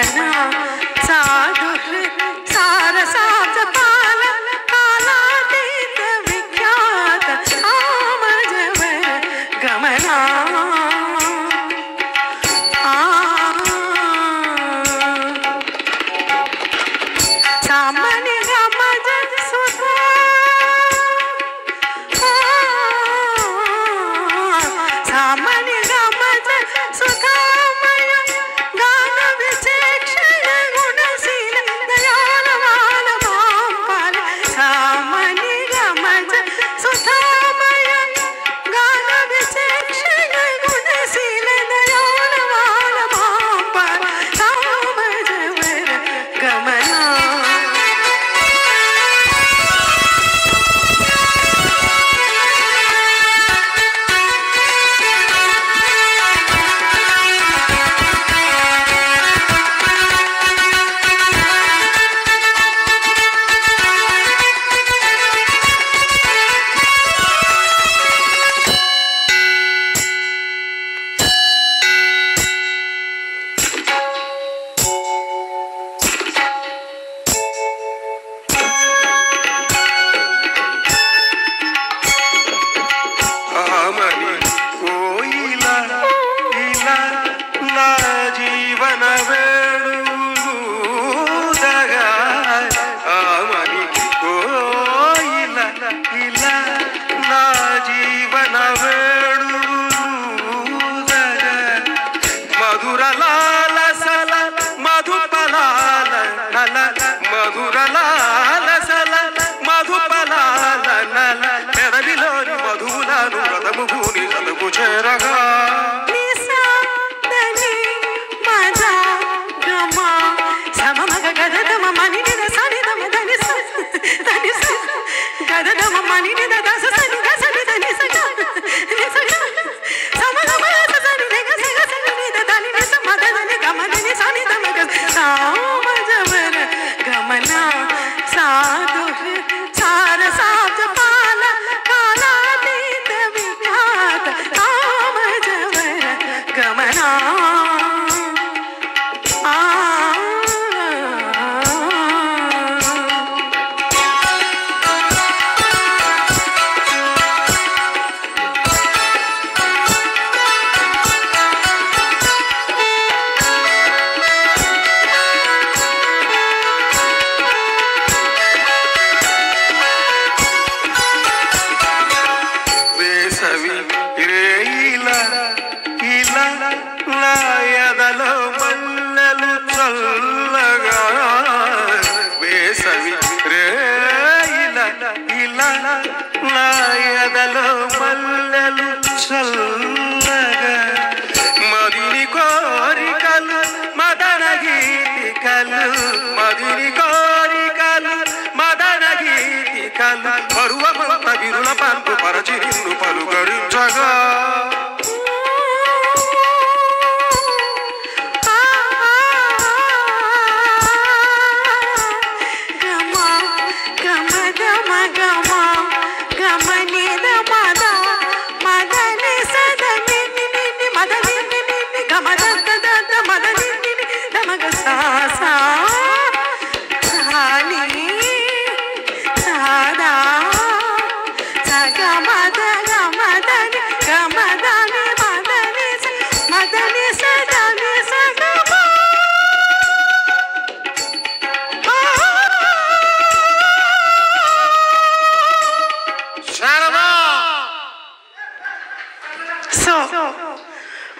గమన సాధు సారసాబ్ద పాల కాలాతీత విఖ్యాత ఆమజవర గమన సామాన్య గమజ సుధా సామాన్య గమజ సుధామయ గాన విచక్షణ గుణశీల దయాళవాల మాంపాల సామాన్య గమజ సుధామయ గాన విచక్షణ గుణశీల దయాళవాల మాంపాల సామజవర గమన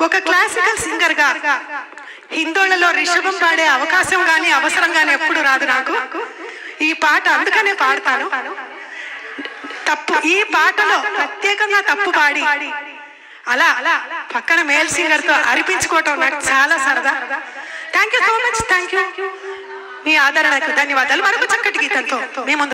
ఒక క్లాసికల్ సింగర్ గా హిందోళ్ళలో రిషభం పాడే అవకాశం గాని అవసరం గాని ఎప్పుడు రాదు నాకు. ఈ పాట అందుకనే పాడతాను. తప్పు ఈ పాటలో ప్రత్యేకంగా తప్పు పాడి అలా పక్కన మేల్ సింగర్ తో అరిపించుకోవటం నాకు చాలా సరదా. Thank you so much. Thank you. మీ ఆదరణకు ధన్యవాదాలు. మరొక చక్కటి గీతంతో మేము